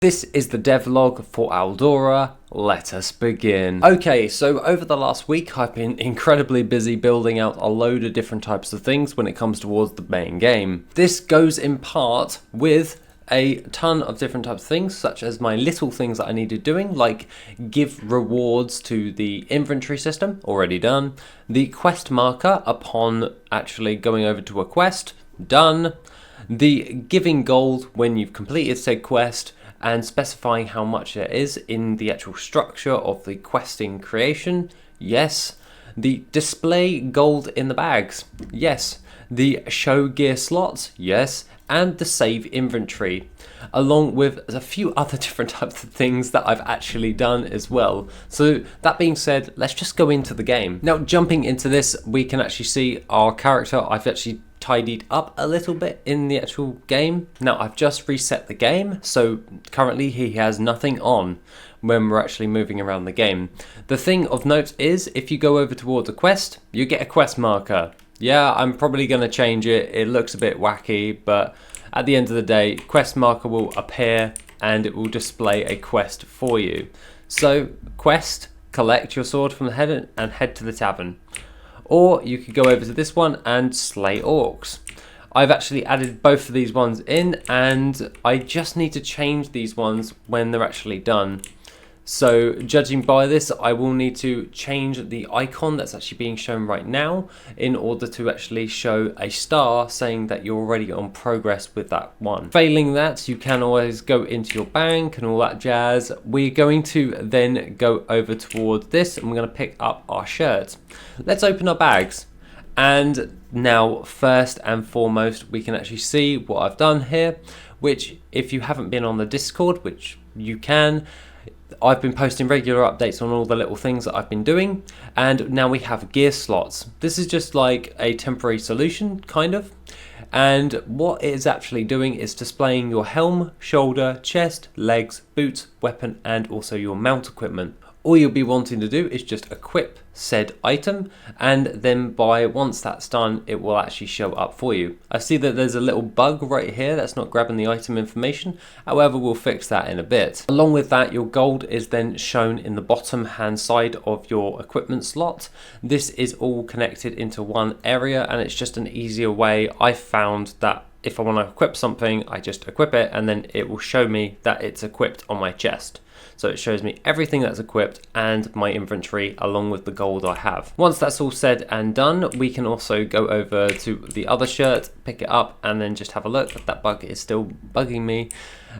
This is the devlog for Aldora. Let us begin. Okay, so over the last week I've been incredibly busy building out a load of different types of things when it comes towards the main game. This goes in part with a ton of different types of things, such as my little things that I needed doing, like give rewards to the inventory system, already done. The quest marker upon actually going over to a quest, done. The giving gold when you've completed said quest, and specifying how much it is in the actual structure of the questing creation, yes. The display gold in the bags, yes. The show gear slots, yes. And the save inventory, along with a few other different types of things that I've actually done as well. So that being said, let's just go into the game. Now, jumping into this, we can actually see our character. I've actually tidied up a little bit in the actual game. Now, I've just reset the game, so currently he has nothing on when we're actually moving around the game. The thing of note is, if you go over towards a quest, you get a quest marker. Yeah, I'm probably going to change it. It looks a bit wacky, but at the end of the day, quest marker will appear and it will display a quest for you. So, quest, collect your sword from the head and head to the tavern. Or you could go over to this one and slay orcs. I've actually added both of these ones in, and I just need to change these ones when they're actually done. So judging by this, I will need to change the icon that's actually being shown right now in order to actually show a star saying that you're already on progress with that one. Failing that, you can always go into your bank and all that jazz. We're going to then go over towards this and we're going to pick up our shirt. Let's open our bags. And now, first and foremost, we can actually see what I've done here, which if you haven't been on the Discord, which you can, I've been posting regular updates on all the little things that I've been doing, and now we have gear slots. This is just like a temporary solution, kind of, and what it is actually doing is displaying your helm, shoulder, chest, legs, boots, weapon, and also your mount equipment. All you'll be wanting to do is just equip said item, and then once that's done, it will actually show up for you. I see that there's a little bug right here that's not grabbing the item information. However, we'll fix that in a bit. Along with that, your gold is then shown in the bottom hand side of your equipment slot. This is all connected into one area, and it's just an easier way. I found that if I want to equip something, I just equip it, and then it will show me that it's equipped on my chest. So it shows me everything that's equipped and my inventory along with the gold I have. Once that's all said and done, we can also go over to the other shirt, pick it up, and then just have a look. That bug is still bugging me.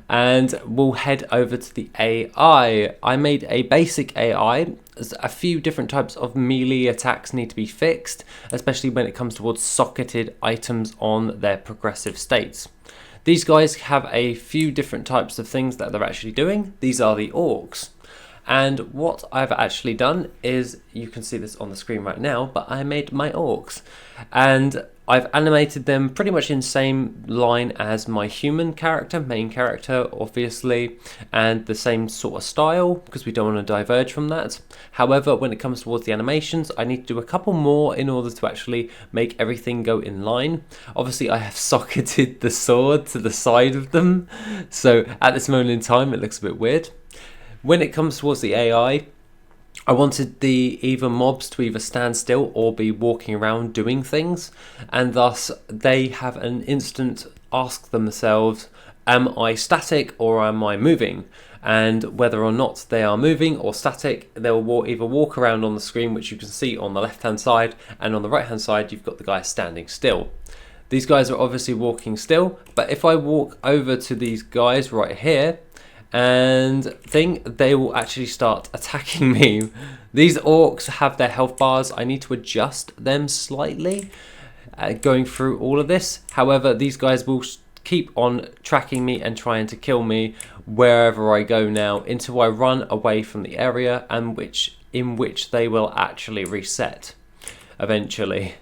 And we'll head over to the AI. I made a basic AI. A few different types of melee attacks need to be fixed, especially when it comes towards socketed items on their progressive states. These guys have a few different types of things that they're actually doing. These are the orcs. And what I've actually done is, you can see this on the screen right now, but I made my orcs. And I've animated them pretty much in the same line as my human character, main character, obviously, and the same sort of style, because we don't want to diverge from that. However, when it comes towards the animations, I need to do a couple more in order to actually make everything go in line. Obviously, I have socketed the sword to the side of them, so at this moment in time, it looks a bit weird. When it comes towards the AI, I wanted the mobs to either stand still or be walking around doing things, and thus they have an instant ask themselves, am I static or am I moving? And whether or not they are moving or static, they'll either walk around on the screen, which you can see on the left hand side, and on the right hand side you've got the guy standing still. These guys are obviously walking still, but if I walk over to these guys right here, and they will actually start attacking me. These orcs have their health bars. I need to adjust them slightly going through all of this. However, these guys will keep on tracking me and trying to kill me wherever I go now, until I run away from the area, and in which they will actually reset eventually.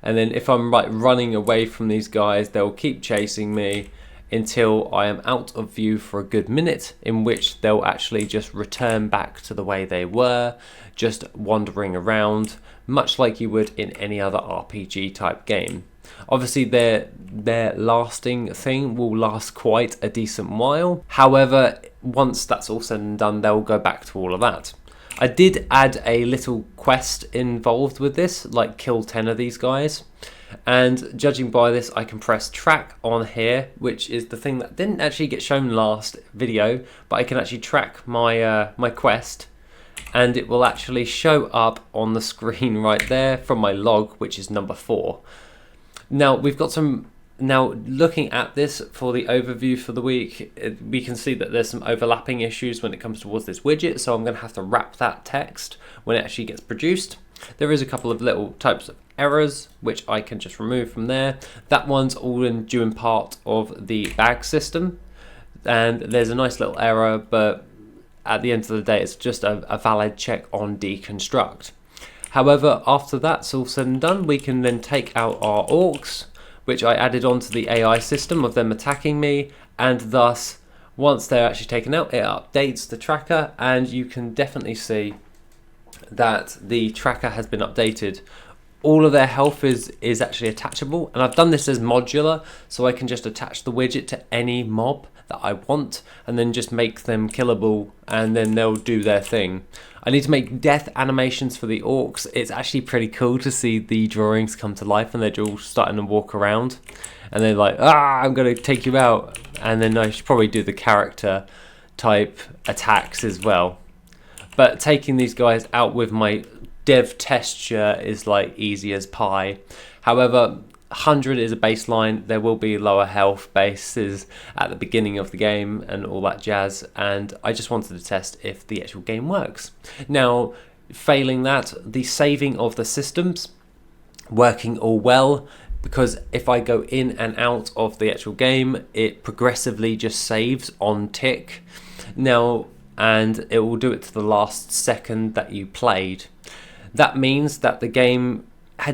And then if I'm running away from these guys, they'll keep chasing me until I am out of view for a good minute, in which they'll actually just return back to the way they were, just wandering around, much like you would in any other RPG type game. Obviously their lasting thing will last quite a decent while. However, once that's all said and done, they'll go back to all of that. I did add a little quest involved with this, like kill 10 of these guys. And judging by this, I can press track on here, which is the thing that didn't actually get shown last video, but I can actually track my my quest, and it will actually show up on the screen right there from my log, which is number 4. Now we've got some. Now looking at this for the overview for the week, we can see that there's some overlapping issues when it comes towards this widget, so I'm going to have to wrap that text when it actually gets produced. There is a couple of little types of errors which I can just remove from there. That one's all due in part of the bag system, and there's a nice little error, but at the end of the day it's just a valid check on deconstruct. However, after that's all said and done, we can then take out our orcs, which I added onto the AI system of them attacking me, and thus once they're actually taken out, it updates the tracker, and you can definitely see that the tracker has been updated. All of their health is actually attachable, and I've done this as modular, so I can just attach the widget to any mob that I want and then just make them killable, and then they'll do their thing. I need to make death animations for the orcs. It's actually pretty cool to see the drawings come to life, and they're all starting to walk around and they're like, I'm gonna take you out. And then I should probably do the character type attacks as well. But taking these guys out with my dev texture is like easy as pie. However, 100 is a baseline. There will be lower health bases at the beginning of the game and all that jazz, and I just wanted to test if the actual game works. Now, failing that, the saving of the systems working all well, because if I go in and out of the actual game, it progressively just saves on tick now, and it will do it to the last second that you played. That means that the game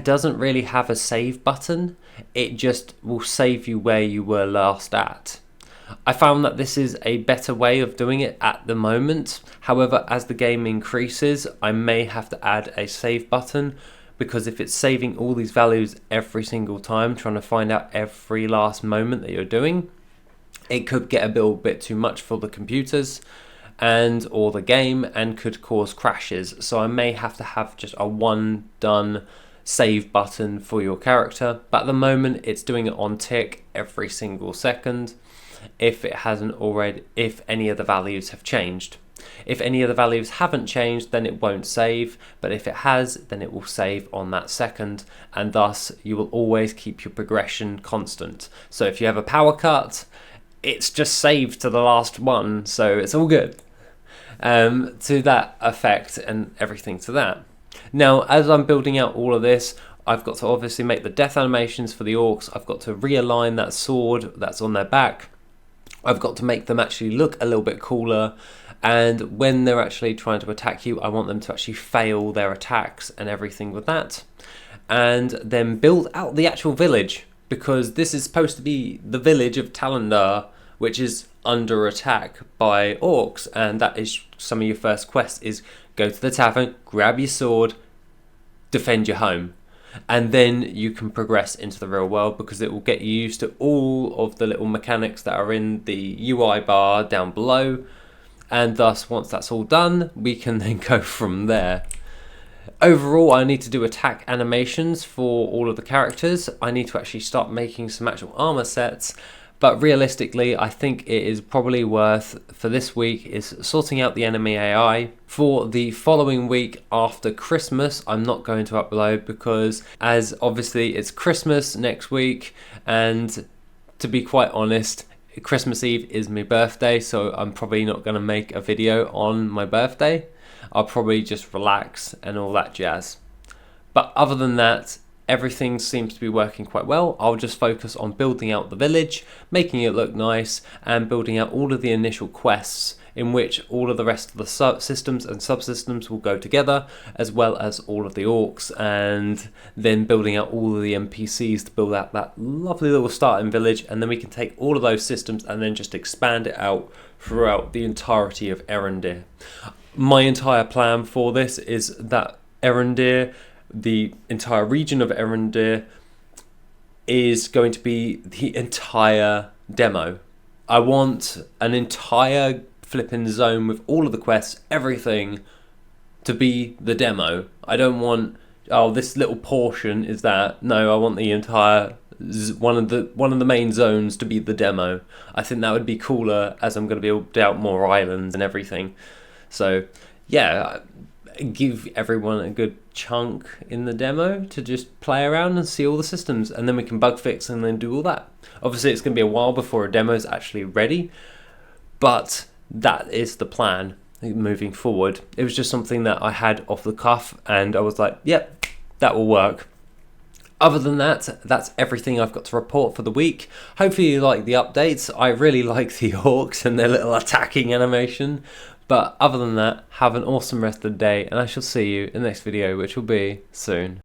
doesn't really have a save button. It just will save you where you were last at. I found that this is a better way of doing it at the moment. However, as the game increases, I may have to add a save button, because if it's saving all these values every single time, trying to find out every last moment that you're doing, it could get a little bit too much for the computers or the game, and could cause crashes. So I may have to have just a one done save button for your character, but at the moment it's doing it on tick every single second if it hasn't already, if any of the values have changed. If any of the values haven't changed, then it won't save, but if it has, then it will save on that second, and thus you will always keep your progression constant. So if you have a power cut, it's just saved to the last one, so it's all good to that effect and everything to that. Now, as I'm building out all of this, I've got to obviously make the death animations for the orcs. I've got to realign that sword that's on their back. I've got to make them actually look a little bit cooler, and when they're actually trying to attack you, I want them to actually fail their attacks and everything with that. And then build out the actual village, because this is supposed to be the village of Aldora, which is under attack by orcs, and that is some of your first quests, is go to the tavern, grab your sword, defend your home, and then you can progress into the real world, because it will get you used to all of the little mechanics that are in the UI bar down below, and thus once that's all done, we can then go from there. Overall, I need to do attack animations for all of the characters. I need to actually start making some actual armor sets. But realistically, I think it is probably worth, for this week, is sorting out the enemy AI. For the following week after Christmas, I'm not going to upload, because as obviously it's Christmas next week, and to be quite honest, Christmas Eve is my birthday, so I'm probably not going to make a video on my birthday. I'll probably just relax and all that jazz. But other than that, everything seems to be working quite well. I'll just focus on building out the village, making it look nice, and building out all of the initial quests, in which all of the rest of the systems and subsystems will go together, as well as all of the orcs, and then building out all of the NPCs to build out that lovely little starting village, and then we can take all of those systems and then just expand it out throughout the entirety of Erendir. My entire plan for this is that Erendir, the entire region of Erendir, is going to be the entire demo. I want an entire flipping zone with all of the quests, everything, to be the demo. I don't want, oh, this little portion is that. No, I want the entire one of the main zones to be the demo. I think that would be cooler, as I'm going to build out more islands and everything. So yeah, give everyone a good chunk in the demo to just play around and see all the systems, and then we can bug fix and then do all that. Obviously it's going to be a while before a demo is actually ready, but that is the plan moving forward. It was just something that I had off the cuff and I was like, yep, that will work. Other than that, that's everything I've got to report for the week. Hopefully you like the updates. I really like the orcs and their little attacking animation. But other than that, have an awesome rest of the day, and I shall see you in the next video, which will be soon.